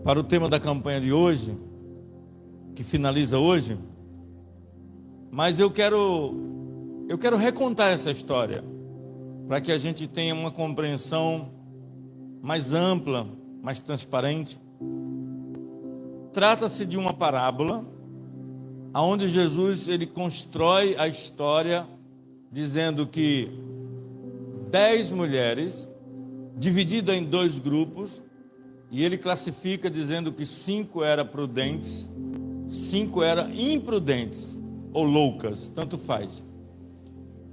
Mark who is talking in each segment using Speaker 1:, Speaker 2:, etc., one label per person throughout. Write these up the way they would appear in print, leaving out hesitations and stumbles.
Speaker 1: para o tema da campanha de hoje, que finaliza hoje, mas eu quero recontar essa história, para que a gente tenha uma compreensão mais ampla, mais transparente. Trata-se de uma parábola, onde Jesus ele constrói a história, dizendo que 10 mulheres, divididas em 2 grupos, e ele classifica dizendo que 5 eram prudentes, 5 eram imprudentes, ou loucas, tanto faz.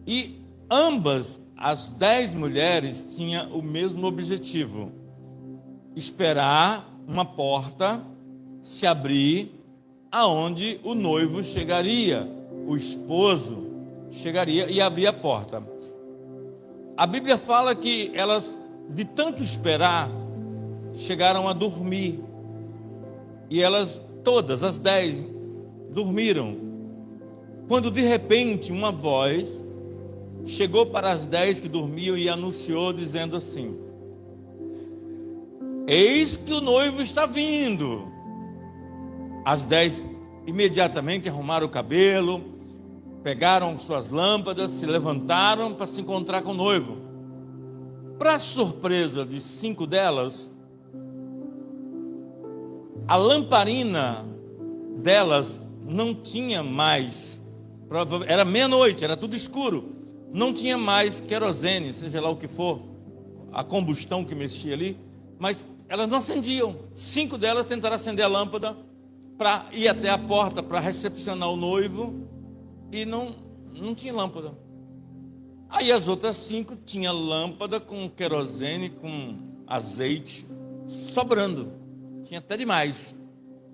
Speaker 1: E ambas, as 10 mulheres, tinham o mesmo objetivo: esperar uma porta se abrir, aonde o noivo chegaria, o esposo chegaria e abria a porta. A Bíblia fala que elas, de tanto esperar, chegaram a dormir. E elas, todas as 10, dormiram. Quando de repente uma voz chegou para as 10 que dormiam e anunciou, dizendo assim: eis que o noivo está vindo. As 10 imediatamente arrumaram o cabelo, pegaram suas lâmpadas, se levantaram para se encontrar com o noivo. Para surpresa de 5 delas, a lamparina delas não tinha mais, era meia-noite, era tudo escuro, não tinha mais querosene, seja lá o que for, a combustão que mexia ali, mas elas não acendiam. 5 delas tentaram acender a lâmpada para ir até a porta para recepcionar o noivo, e não tinha lâmpada. Aí as outras 5 tinham lâmpada com querosene, com azeite sobrando, tinha até demais,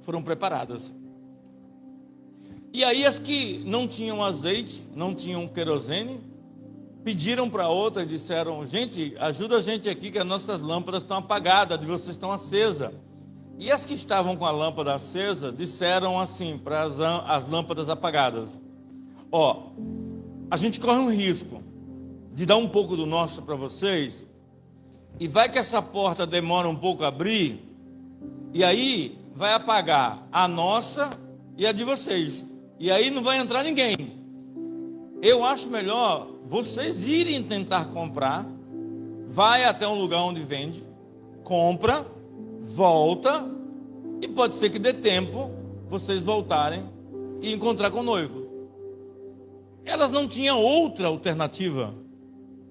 Speaker 1: foram preparadas. E aí as que não tinham azeite, não tinham querosene, pediram para outra e disseram: gente, ajuda a gente aqui, que as nossas lâmpadas estão apagadas, de vocês estão acesas. E as que estavam com a lâmpada acesa disseram assim para as lâmpadas apagadas: ó, a gente corre um risco de dar um pouco do nosso para vocês, e vai que essa porta demora um pouco a abrir, e aí vai apagar a nossa e a de vocês, e aí não vai entrar ninguém. Eu acho melhor vocês irem tentar comprar, vai até um lugar onde vende, compra, volta, e pode ser que dê tempo vocês voltarem e encontrar com o noivo. Elas não tinham outra alternativa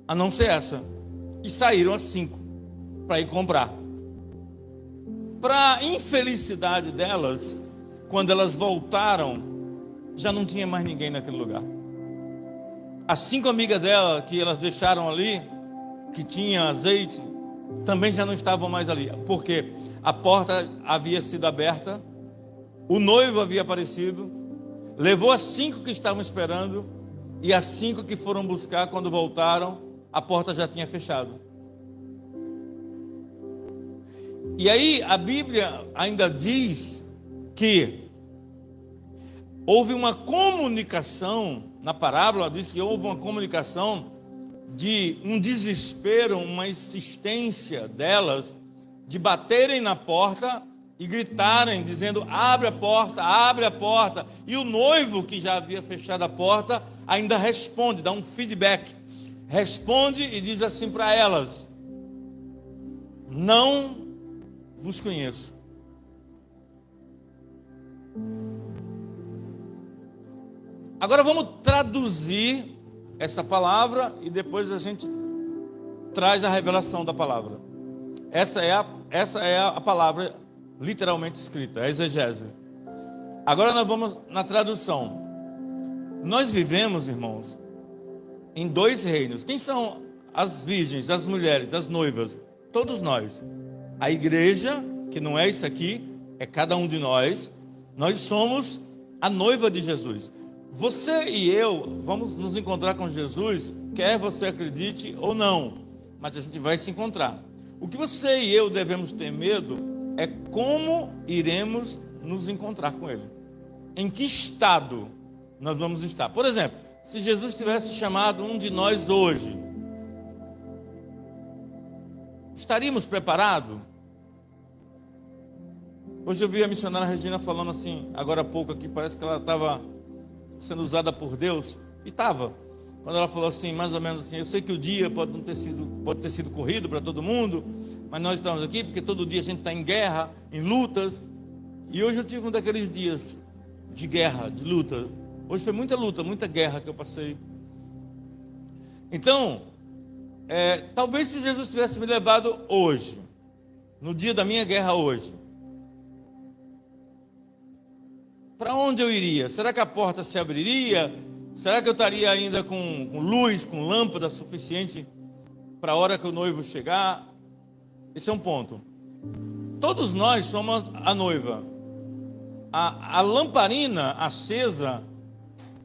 Speaker 1: a não ser essa, e saíram às 5 para ir comprar. Para a infelicidade delas, quando elas voltaram, já não tinha mais ninguém naquele lugar. As 5 amigas dela que elas deixaram ali, que tinham azeite, também já não estavam mais ali, porque a porta havia sido aberta, o noivo havia aparecido, levou as 5 que estavam esperando, e as 5 que foram buscar, quando voltaram, a porta já tinha fechado. E aí a Bíblia ainda diz que houve uma comunicação, na parábola diz que houve uma comunicação de um desespero, uma insistência delas, de baterem na porta e gritarem, dizendo: abre a porta, abre a porta. E o noivo, que já havia fechado a porta, ainda responde, dá um feedback, responde e diz assim para elas: não vos conheço. Agora vamos traduzir essa palavra e depois a gente traz a revelação da palavra. Essa é a palavra literalmente escrita, a exegese. Agora nós vamos na tradução. Nós vivemos, irmãos, em 2 reinos. Quem são as virgens, as mulheres, as noivas? Todos nós. A igreja, que não é isso aqui, é cada um de nós. Nós somos a noiva de Jesus. Você e eu vamos nos encontrar com Jesus, quer você acredite ou não, mas a gente vai se encontrar. O que você e eu devemos ter medo é como iremos nos encontrar com Ele. Em que estado nós vamos estar? Por exemplo, se Jesus tivesse chamado um de nós hoje, estaríamos preparados? Hoje eu vi a missionária Regina falando assim, agora há pouco aqui, parece que ela estava sendo usada por Deus, e estava. Quando ela falou assim, mais ou menos assim, eu sei que o dia pode ter sido corrido para todo mundo, mas nós estamos aqui porque todo dia a gente está em guerra, em lutas. E hoje eu tive um daqueles dias de guerra, de luta. Hoje foi muita luta, muita guerra que eu passei. Então, talvez se Jesus tivesse me levado hoje, no dia da minha guerra hoje, para onde eu iria? Será que a porta se abriria? Será que eu estaria ainda com luz, com lâmpada suficiente para a hora que o noivo chegar? Esse é um ponto. Todos nós somos a noiva. A lamparina acesa,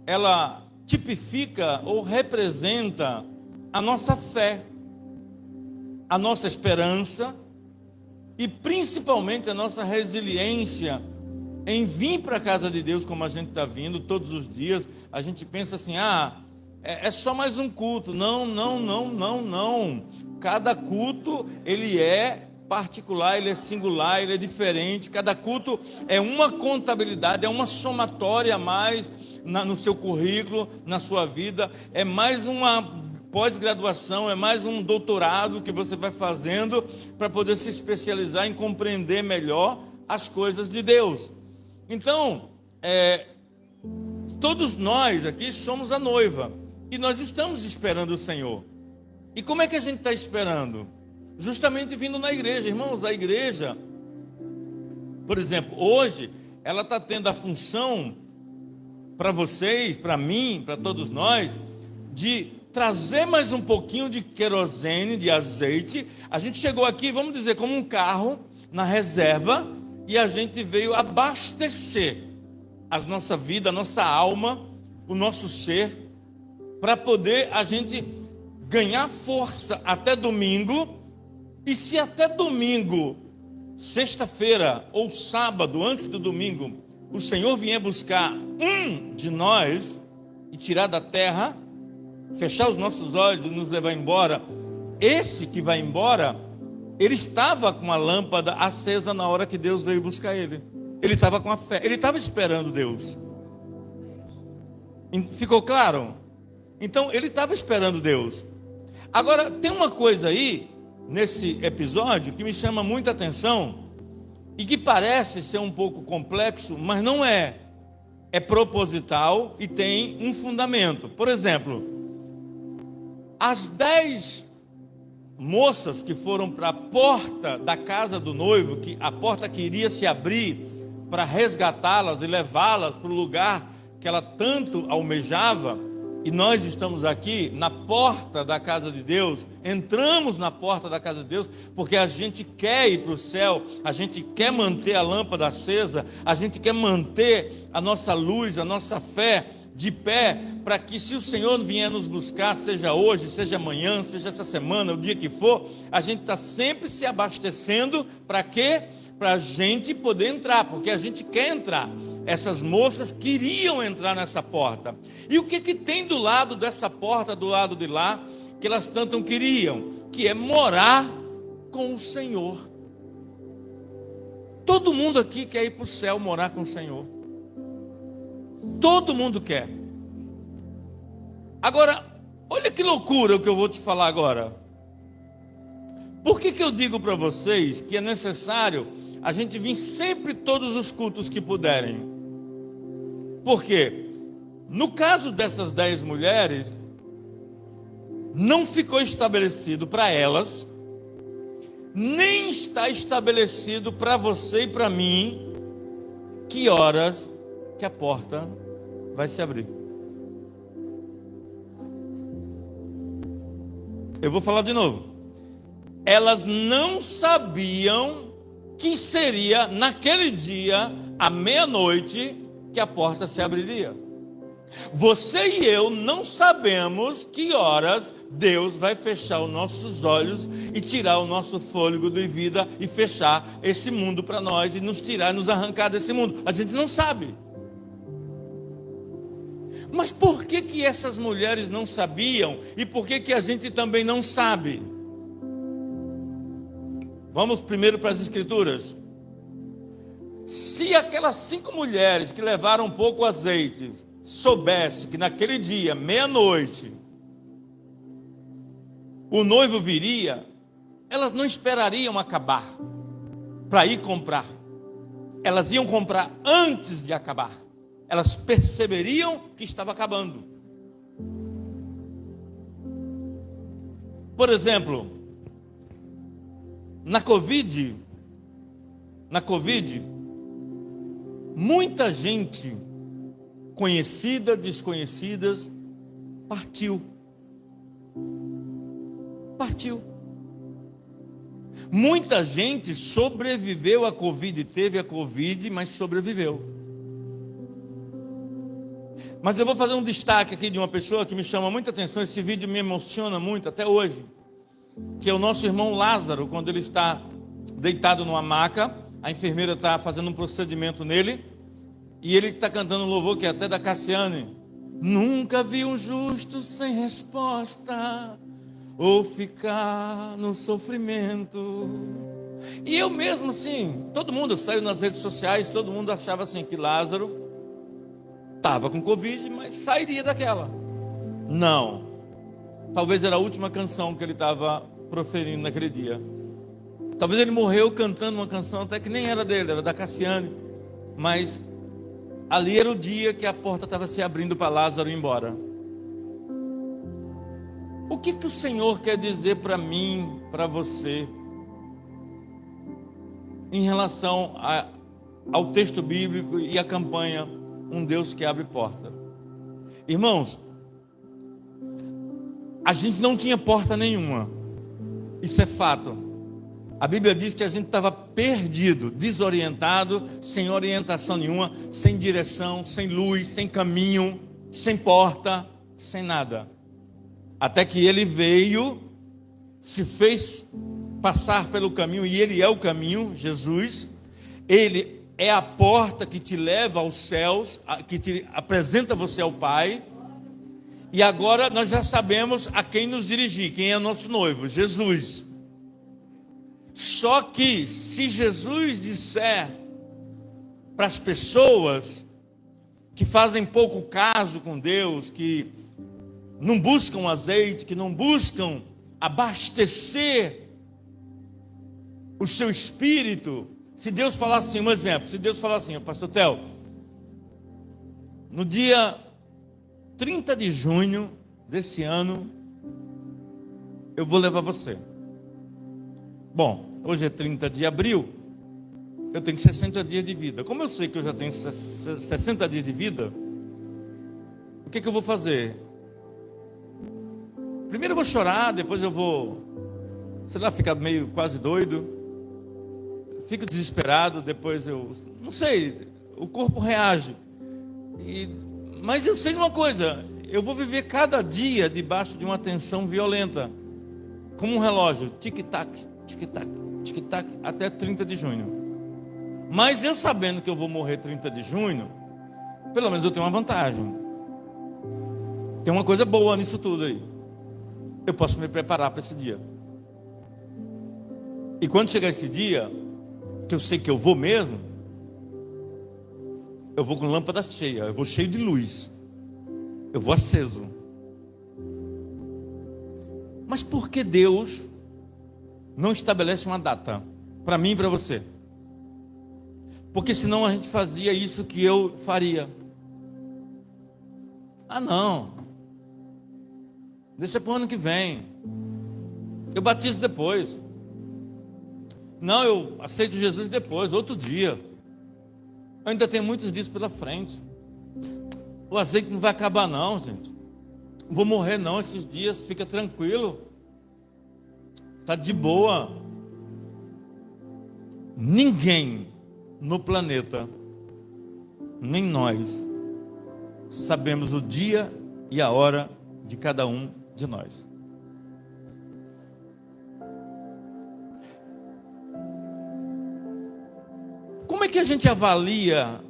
Speaker 1: ela tipifica ou representa a nossa fé, a nossa esperança e principalmente a nossa resiliência em vir para a casa de Deus como a gente está vindo todos os dias. A gente pensa assim, é só mais um culto. Não. Cada culto, ele é particular, ele é singular, ele é diferente. Cada culto é uma contabilidade, é uma somatória a mais no seu currículo, na sua vida. É mais uma pós-graduação, é mais um doutorado que você vai fazendo para poder se especializar em compreender melhor as coisas de Deus. Então, todos nós aqui somos a noiva e nós estamos esperando o Senhor. E como é que a gente está esperando? Justamente vindo na igreja. Irmãos, a igreja, por exemplo, hoje, ela está tendo a função para vocês, para mim, para todos nós, de trazer mais um pouquinho de querosene, de azeite. A gente chegou aqui, vamos dizer, como um carro na reserva, e a gente veio abastecer a nossa vida, a nossa alma, o nosso ser, para poder a gente ganhar força até domingo. E se até domingo, sexta-feira ou sábado, antes do domingo, o Senhor vier buscar um de nós e tirar da terra, fechar os nossos olhos e nos levar embora, esse que vai embora, ele estava com a lâmpada acesa na hora que Deus veio buscar ele. Ele estava com a fé, ele estava esperando Deus. Ficou claro? Então ele estava esperando Deus. Agora tem uma coisa aí nesse episódio que me chama muita atenção e que parece ser um pouco complexo, mas não é. É proposital e tem um fundamento. Por exemplo, as 10 moças que foram para a porta da casa do noivo, que a porta que iria se abrir para resgatá-las e levá-las para o lugar que ela tanto almejava, e nós estamos aqui na porta da casa de Deus, entramos na porta da casa de Deus, porque a gente quer ir para o céu, a gente quer manter a lâmpada acesa, a gente quer manter a nossa luz, a nossa fé de pé, para que se o Senhor vier nos buscar, seja hoje, seja amanhã, seja essa semana, o dia que for, a gente está sempre se abastecendo, para quê? Para a gente poder entrar, porque a gente quer entrar. Essas moças queriam entrar nessa porta. E o que tem do lado dessa porta, do lado de lá, que elas tanto queriam? Que é morar com o Senhor. Todo mundo aqui quer ir para o céu morar com o Senhor. Todo mundo quer. Agora, olha que loucura o que eu vou te falar agora. Por que eu digo para vocês que é necessário a gente vir sempre todos os cultos que puderem? Porque no caso dessas 10 mulheres, não ficou estabelecido para elas, nem está estabelecido para você e para mim, que horas que a porta vai se abrir. Eu vou falar de novo. Elas não sabiam que seria naquele dia, à meia-noite, que a porta se abriria. Você e eu não sabemos que horas Deus vai fechar os nossos olhos e tirar o nosso fôlego de vida e fechar esse mundo para nós e nos tirar, nos arrancar desse mundo. A gente não sabe. Mas por que essas mulheres não sabiam e por que a gente também não sabe? Vamos primeiro para as Escrituras. Se aquelas 5 mulheres que levaram pouco azeite soubesse que naquele dia, meia-noite, o noivo viria, elas não esperariam acabar para ir comprar. Elas iam comprar antes de acabar. Elas perceberiam que estava acabando. Por exemplo, na Covid, muita gente conhecida, desconhecidas, partiu. Muita gente sobreviveu à Covid, teve a Covid, mas sobreviveu. Mas eu vou fazer um destaque aqui de uma pessoa que me chama muita atenção, esse vídeo me emociona muito até hoje, que é o nosso irmão Lázaro, quando ele está deitado numa maca, a enfermeira está fazendo um procedimento nele, e ele está cantando um louvor que é até da Cassiane. Nunca vi um justo sem resposta, ou ficar no sofrimento. E eu mesmo assim, todo mundo saiu nas redes sociais, todo mundo achava assim que Lázaro estava com Covid, mas sairia daquela. Não, talvez era a última canção que ele estava proferindo naquele dia. Talvez ele morreu cantando uma canção até que nem era dele, era da Cassiane, mas ali era o dia que a porta estava se abrindo para Lázaro ir embora. O que o Senhor quer dizer para mim, para você, em relação ao texto bíblico e à campanha Um Deus que Abre Porta? Irmãos, a gente não tinha porta nenhuma, isso é fato. A Bíblia diz que a gente estava perdido, desorientado, sem orientação nenhuma, sem direção, sem luz, sem caminho, sem porta, sem nada. Até que ele veio, se fez passar pelo caminho, e ele é o caminho, Jesus. Ele é a porta que te leva aos céus, que te apresenta você ao Pai. E agora nós já sabemos a quem nos dirigir, quem é o nosso noivo, Jesus. Só que se Jesus disser para as pessoas que fazem pouco caso com Deus, que não buscam azeite, que não buscam abastecer o seu espírito, se Deus falar assim, um exemplo, se Deus falar assim, pastor Theo, no dia 30 de junho desse ano, eu vou levar você. Bom, hoje é 30 de abril, eu tenho 60 dias de vida. Como eu sei que eu já tenho 60 dias de vida, o que eu vou fazer? Primeiro eu vou chorar, depois eu vou, sei lá, ficar meio quase doido, fico desesperado, depois eu, não sei, o corpo reage. Mas eu sei uma coisa, eu vou viver cada dia debaixo de uma tensão violenta, como um relógio, tic-tac, tic-tac, tic-tac, até 30 de junho. Mas eu sabendo que eu vou morrer 30 de junho, pelo menos eu tenho uma vantagem. Tem uma coisa boa nisso tudo aí. Eu posso me preparar para esse dia. E quando chegar esse dia, que eu sei que eu vou mesmo, eu vou com lâmpada cheia, eu vou cheio de luz, eu vou aceso. Mas por que Deus não estabelece uma data para mim e para você? Porque senão a gente fazia isso que eu faria. Ah não, deixa para o ano que vem, eu batizo depois. Não, eu aceito Jesus depois, outro dia. Eu ainda tenho muitos dias pela frente. O azeite não vai acabar não, gente. Não vou morrer não esses dias, fica tranquilo. Está de boa. Ninguém no planeta, nem nós, sabemos o dia e a hora de cada um de nós. Como é que a gente avalia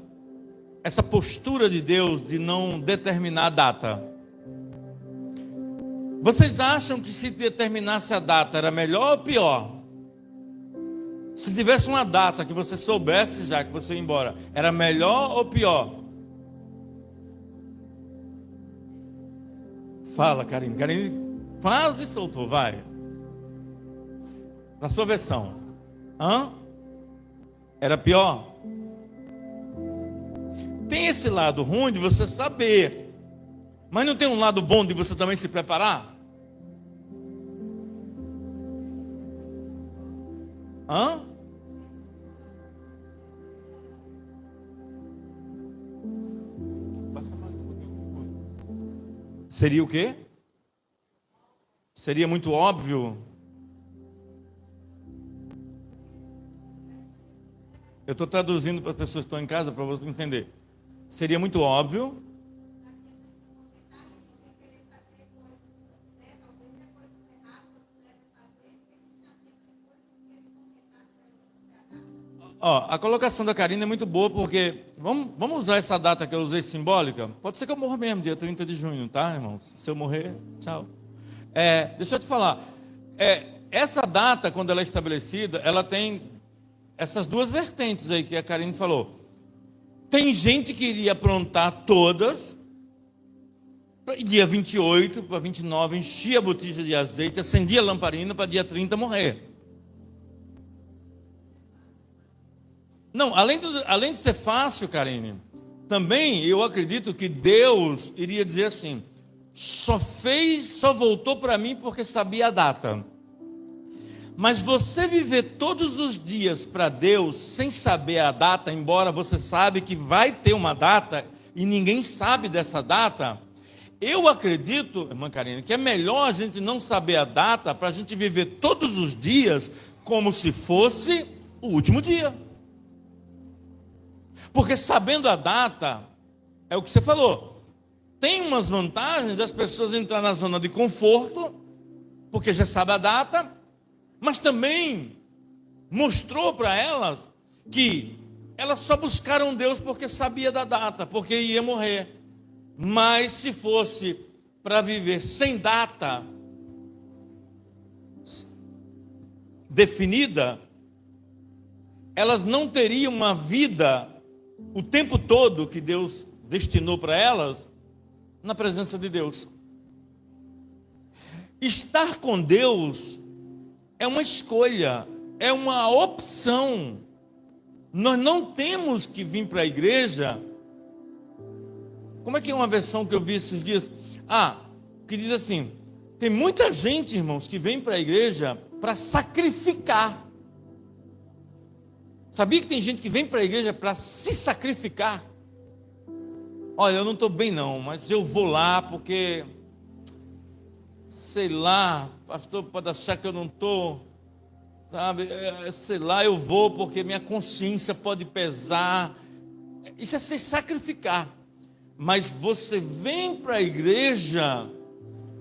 Speaker 1: essa postura de Deus de não determinar a data? Vocês acham que se determinasse a data era melhor ou pior? Se tivesse uma data que você soubesse já que você ia embora, era melhor ou pior? Fala, Karine. Karine quase soltou, vai. Na sua versão. Era pior? Tem esse lado ruim de você saber, mas não tem um lado bom de você também se preparar? Seria o quê? Seria muito óbvio? Eu estou traduzindo para as pessoas que estão em casa para você entender. Seria muito óbvio. A colocação da Karine é muito boa, porque vamos usar essa data que eu usei simbólica. Pode ser que eu morra mesmo, dia 30 de junho, tá, irmãos? Se eu morrer, tchau. Deixa eu te falar. Essa data, quando ela é estabelecida, ela tem essas duas vertentes aí que a Karine falou. Tem gente que iria aprontar todas, dia 28 para 29, enchia a botija de azeite, acendia a lamparina para dia 30 morrer. Não, além de ser fácil, Karine, também eu acredito que Deus iria dizer assim: só voltou para mim porque sabia a data. Mas você viver todos os dias para Deus sem saber a data, embora você sabe que vai ter uma data e ninguém sabe dessa data, eu acredito, irmã Karine, que é melhor a gente não saber a data para a gente viver todos os dias como se fosse o último dia. Porque sabendo a data, é o que você falou, tem umas vantagens das pessoas entrar na zona de conforto, porque já sabe a data, mas também mostrou para elas que elas só buscaram Deus porque sabia da data, porque ia morrer. Mas se fosse para viver sem data definida, elas não teriam uma vida o tempo todo que Deus destinou para elas na presença de Deus. Estar com Deus é uma escolha, é uma opção. Nós não temos que vir para a igreja. Como é que é uma versão que eu vi esses dias? Que diz assim: tem muita gente, irmãos, que vem para a igreja para sacrificar. Sabia que tem gente que vem para a igreja para se sacrificar? Olha, eu não estou bem não, mas eu vou lá porque, sei lá, pastor pode achar que eu não estou, sabe, sei lá, eu vou porque minha consciência pode pesar. Isso é se sacrificar. Mas você vem para a igreja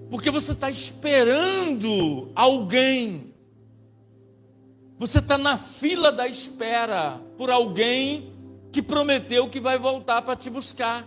Speaker 1: porque você está esperando alguém. Você está na fila da espera por alguém que prometeu que vai voltar para te buscar.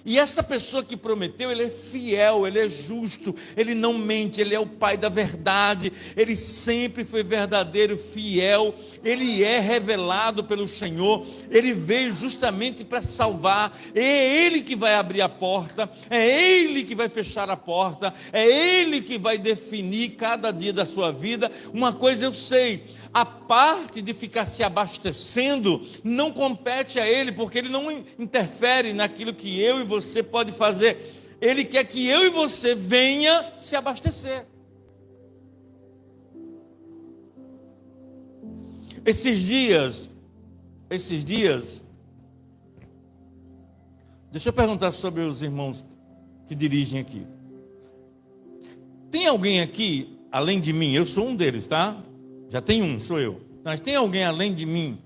Speaker 1: E essa pessoa que prometeu, ele é fiel, ele é justo, ele não mente, ele é o Pai da verdade, ele sempre foi verdadeiro, fiel, ele é revelado pelo Senhor, ele veio justamente para salvar, é ele que vai abrir a porta, é ele que vai fechar a porta, é ele que vai definir cada dia da sua vida. Uma coisa eu sei: a parte de ficar se abastecendo não compete a ele, porque ele não interfere naquilo que eu e você pode fazer. Ele quer que eu e você venha se abastecer. Esses dias, deixa eu perguntar sobre os irmãos que dirigem aqui. Tem alguém aqui, além de mim? Eu sou um deles, tá? Já tem um, sou eu. Mas tem alguém além de mim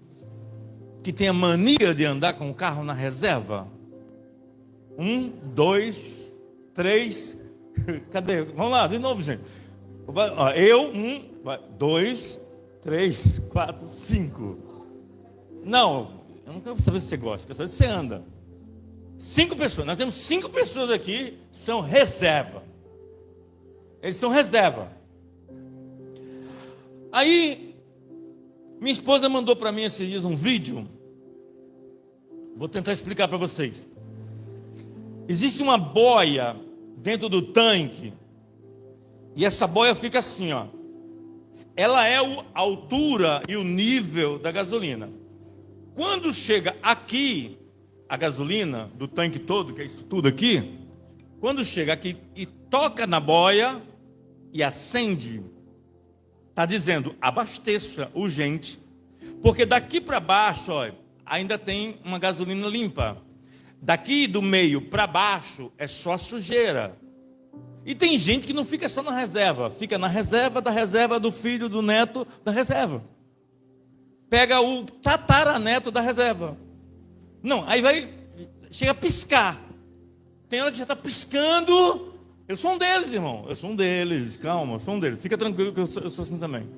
Speaker 1: que tem a mania de andar com o carro na reserva? 1, 2, 3. Cadê? Vamos lá, de novo, gente. Eu, 1, 2, 3, 4, 5. Não, eu não quero saber se você gosta, quero saber se você anda. 5 pessoas, nós temos 5 pessoas aqui, são reserva. Eles são reserva. Aí, Minha esposa mandou para mim esses dias um vídeo. Vou tentar explicar para vocês. Existe uma boia dentro do tanque. E essa boia fica assim, ó. Ela é a altura e o nível da gasolina. Quando chega aqui, a gasolina do tanque todo, que é isso tudo aqui, quando chega aqui e toca na boia e acende, está dizendo, abasteça urgente, porque daqui para baixo, ó, ainda tem uma gasolina limpa. Daqui do meio para baixo é só sujeira. E tem gente que não fica só na reserva, fica na reserva da reserva do filho, do neto, da reserva. Pega o tataraneto da reserva. Não, aí vai, chega a piscar. Tem hora que já está piscando. Eu sou um deles, irmão. Eu sou um deles, calma, eu sou um deles. Fica tranquilo que eu sou assim também.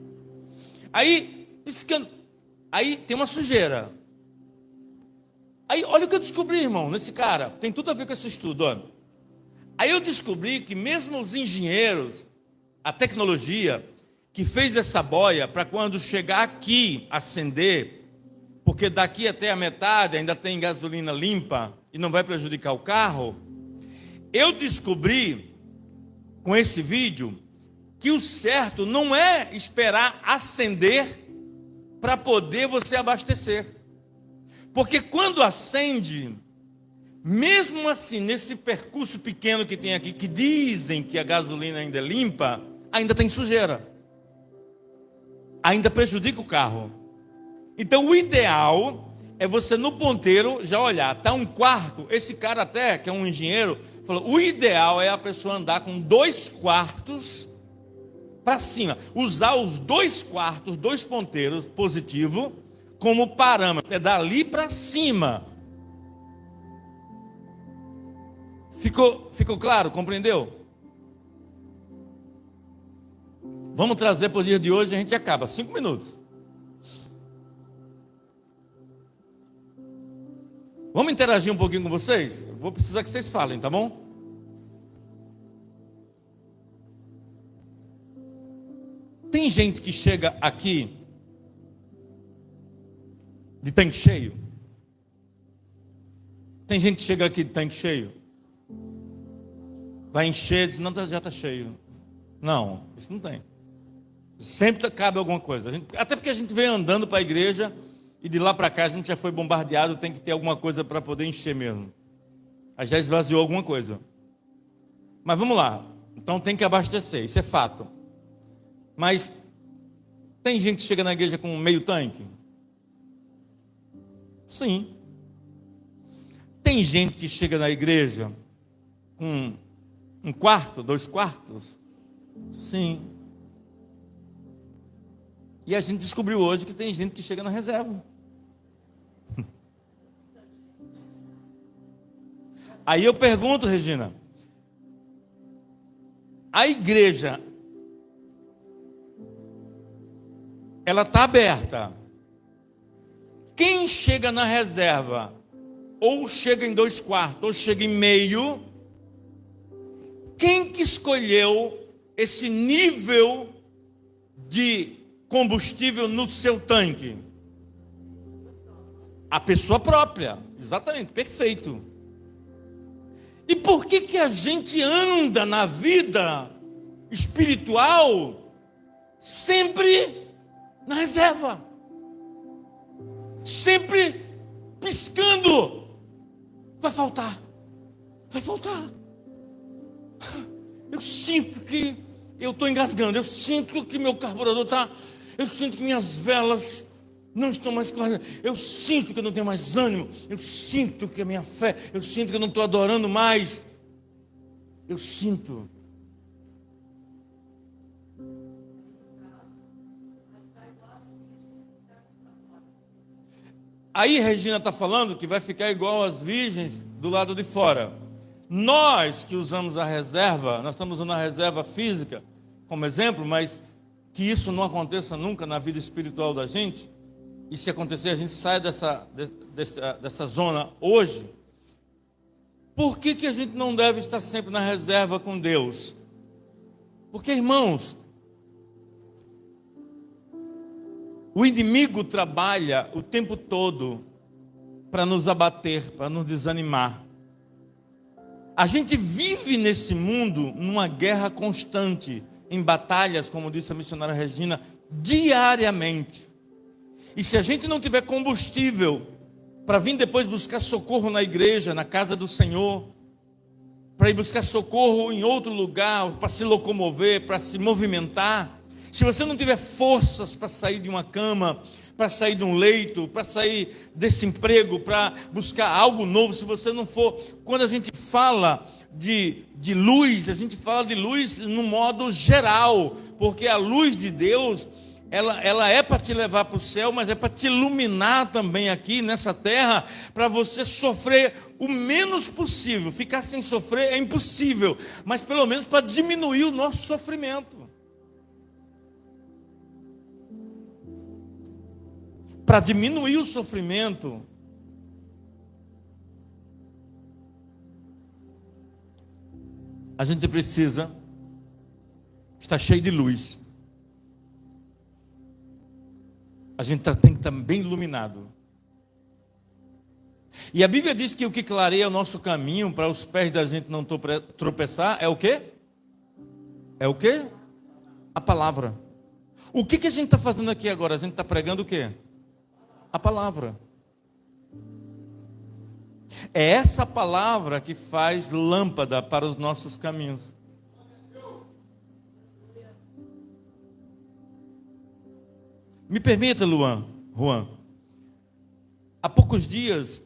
Speaker 1: Aí, piscando. Aí tem uma sujeira. Aí, olha o que eu descobri, irmão, nesse cara. Tem tudo a ver com esse estudo, olha. Aí eu descobri que mesmo os engenheiros, a tecnologia que fez essa boia para quando chegar aqui acender, porque daqui até a metade ainda tem gasolina limpa e não vai prejudicar o carro, eu descobri com esse vídeo que o certo não é esperar acender para poder você abastecer. Porque quando acende, mesmo assim, nesse percurso pequeno que tem aqui, que dizem que a gasolina ainda é limpa, ainda tem sujeira. Ainda prejudica o carro. Então o ideal é você no ponteiro já olhar, está um quarto, esse cara até, que é um engenheiro, falou, o ideal é a pessoa andar com 2 quartos para cima. Usar os 2 quartos, 2 ponteiros positivo, como parâmetro, é dali para cima. Ficou claro? Compreendeu? Vamos trazer para o dia de hoje, a gente acaba. 5 minutos. Vamos interagir um pouquinho com vocês? Eu vou precisar que vocês falem, tá bom? Tem gente que chega aqui de tanque cheio? Tem gente que chega aqui de tanque cheio? Vai encher, diz, não, já está cheio. Não, isso não tem. Sempre cabe alguma coisa. Até porque a gente vem andando para a igreja e de lá para cá a gente já foi bombardeado, tem que ter alguma coisa para poder encher mesmo. Aí já esvaziou alguma coisa. Mas vamos lá. Então tem que abastecer, isso é fato. Mas tem gente que chega na igreja com meio tanque? Sim. Tem gente que chega na igreja com 1 quarto, 2 quartos? Sim. E a gente descobriu hoje que tem gente que chega na reserva. Aí eu pergunto, Regina, a igreja, ela está aberta. Quem chega na reserva, ou chega em 2 quartos, ou chega em meio, quem que escolheu esse nível de combustível no seu tanque? A pessoa própria, exatamente, perfeito. E por que a gente anda na vida espiritual sempre na reserva? Sempre piscando. Vai faltar. Vai faltar. Eu sinto que eu estou engasgando. Eu sinto que meu carburador está... Eu sinto que minhas velas não estão mais claras. Eu sinto que eu não tenho mais ânimo. Eu sinto que a minha fé... Eu sinto que eu não estou adorando mais. Eu sinto. Aí Regina está falando que vai ficar igual as virgens do lado de fora. Nós que usamos a reserva, nós estamos usando a reserva física como exemplo, mas que isso não aconteça nunca na vida espiritual da gente. E se acontecer, a gente sai dessa zona hoje. Por que a gente não deve estar sempre na reserva com Deus? Porque, irmãos, O inimigo trabalha o tempo todo para nos abater, para nos desanimar. A gente vive nesse mundo numa guerra constante, em batalhas, como disse a missionária Regina, diariamente. E se a gente não tiver combustível para vir depois buscar socorro na igreja, na casa do Senhor, para ir buscar socorro em outro lugar, para se locomover, para se movimentar, se você não tiver forças para sair de uma cama, para sair de um leito, para sair desse emprego, para buscar algo novo, se você não for, quando a gente fala de luz, a gente fala de luz no modo geral, porque a luz de Deus, ela é para te levar para o céu, mas é para te iluminar também aqui nessa terra, para você sofrer o menos possível. Ficar sem sofrer é impossível, mas pelo menos para diminuir o nosso sofrimento. Para diminuir o sofrimento, a gente precisa estar cheio de luz. A gente tem que estar bem iluminado. E a Bíblia diz que o que clareia o nosso caminho para os pés da gente não tropeçar é o quê? É o quê? A palavra. O que a gente está fazendo aqui agora? A gente está pregando o quê? A palavra. É essa palavra que faz lâmpada para os nossos caminhos. Me permita, Juan. Há poucos dias,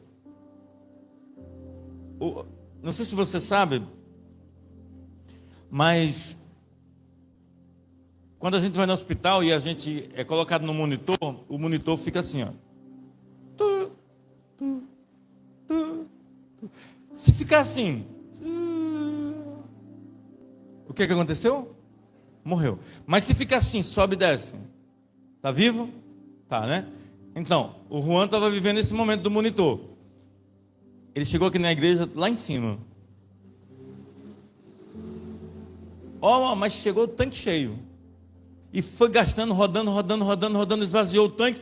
Speaker 1: não sei se você sabe, mas quando a gente vai no hospital e a gente é colocado no monitor, o monitor fica assim, ó. Se ficar assim, o que aconteceu? Morreu. Mas se ficar assim, sobe e desce, tá vivo? Tá, né? Então, o Juan estava vivendo esse momento do monitor. Ele chegou aqui na igreja, lá em cima. Mas chegou o tanque cheio. E foi gastando, rodando, esvaziou o tanque.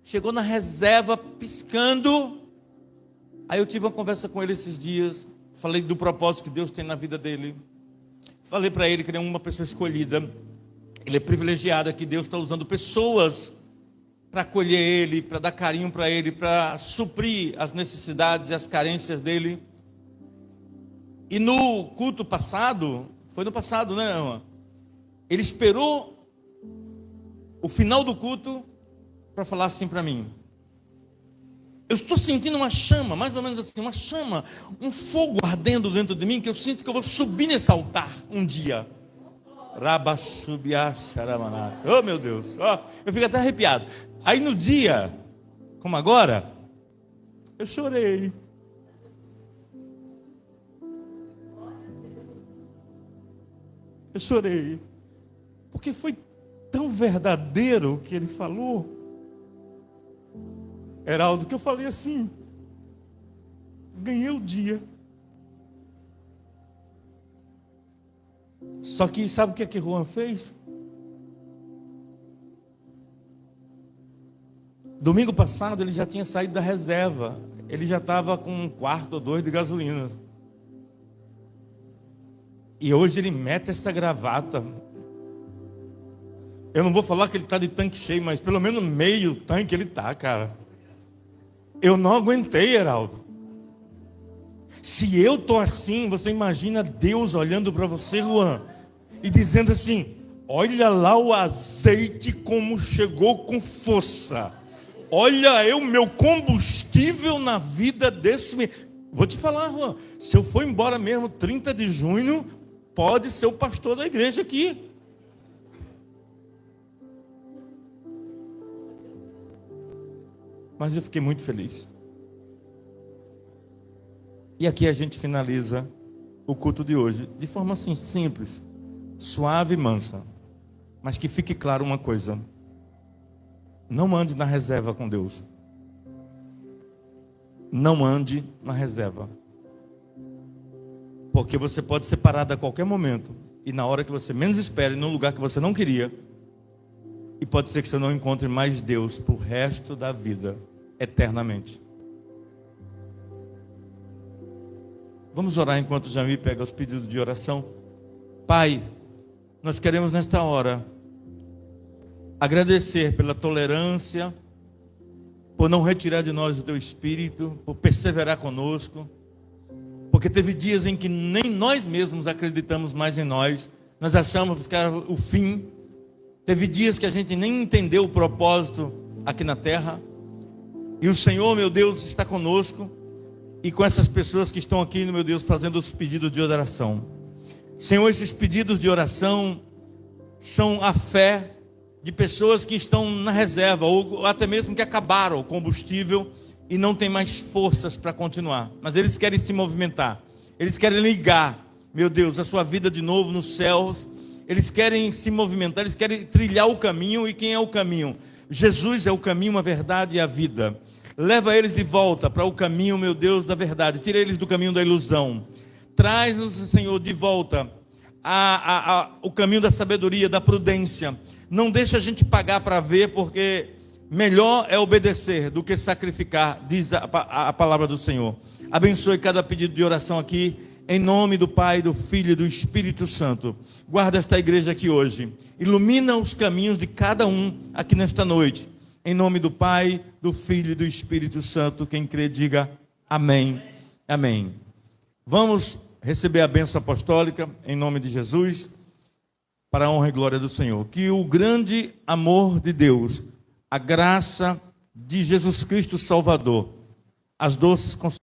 Speaker 1: Chegou na reserva, piscando. Aí eu tive uma conversa com ele esses dias. Falei do propósito que Deus tem na vida dele. Falei para ele que ele é uma pessoa escolhida. Ele é privilegiado, que Deus está usando pessoas para acolher ele, para dar carinho para ele, para suprir as necessidades e as carências dele. E no culto passado, foi no passado, né, irmã? Ele esperou o final do culto para falar assim para mim: eu estou sentindo uma chama, mais ou menos assim, uma chama, um fogo ardendo dentro de mim, que eu sinto que eu vou subir nesse altar um dia. Oh, meu Deus, eu fico até arrepiado. Aí no dia, como agora, eu chorei. Eu chorei, porque foi tão verdadeiro o que ele falou, Heraldo, que eu falei assim: ganhei o dia. Só que sabe o que Juan fez? Domingo passado ele já tinha saído da reserva. Ele já estava com 1 quarto ou 2 de gasolina. E hoje ele mete essa gravata. Eu não vou falar que ele está de tanque cheio, mas pelo menos meio tanque ele está, cara. Eu não aguentei, Heraldo. Se eu estou assim, você imagina Deus olhando para você, Juan, e dizendo assim: olha lá o azeite como chegou com força. Olha o meu combustível na vida desse. Vou te falar, Juan, se eu for embora mesmo 30 de junho, pode ser o pastor da igreja aqui. Mas eu fiquei muito feliz. E aqui a gente finaliza o culto de hoje de forma assim simples, suave e mansa. Mas que fique claro uma coisa: não ande na reserva com Deus. Não ande na reserva. Porque você pode ser parado a qualquer momento. E na hora que você menos espere, num lugar que você não queria, E pode ser que você não encontre mais Deus para o resto da vida, eternamente. Vamos orar enquanto o Jamil pega os pedidos de oração. Pai, nós queremos nesta hora agradecer pela tolerância, por não retirar de nós o Teu Espírito, por perseverar conosco, porque teve dias em que nem nós mesmos acreditamos mais em nós, nós achamos que era o fim. Teve dias que a gente nem entendeu o propósito aqui na terra, e o Senhor, meu Deus, está conosco, e com essas pessoas que estão aqui, meu Deus, fazendo os pedidos de oração. Senhor, esses pedidos de oração são a fé de pessoas que estão na reserva, ou até mesmo que acabaram o combustível e não tem mais forças para continuar, mas eles querem se movimentar, eles querem ligar, meu Deus, a sua vida de novo nos céus, eles querem se movimentar, eles querem trilhar o caminho. E quem é o caminho? Jesus é o caminho, a verdade e a vida. Leva eles de volta para o caminho, meu Deus, da verdade, tira eles do caminho da ilusão, traz-nos, Senhor, de volta o caminho da sabedoria, da prudência. Não deixa a gente pagar para ver, porque melhor é obedecer do que sacrificar, diz a palavra do Senhor. Abençoe cada pedido de oração aqui, em nome do Pai, do Filho e do Espírito Santo. Guarda esta igreja aqui hoje, ilumina os caminhos de cada um aqui nesta noite, em nome do Pai, do Filho e do Espírito Santo. Quem crê, diga amém, amém. Vamos receber a bênção apostólica, em nome de Jesus, para a honra e glória do Senhor. Que o grande amor de Deus, a graça de Jesus Cristo Salvador, as doces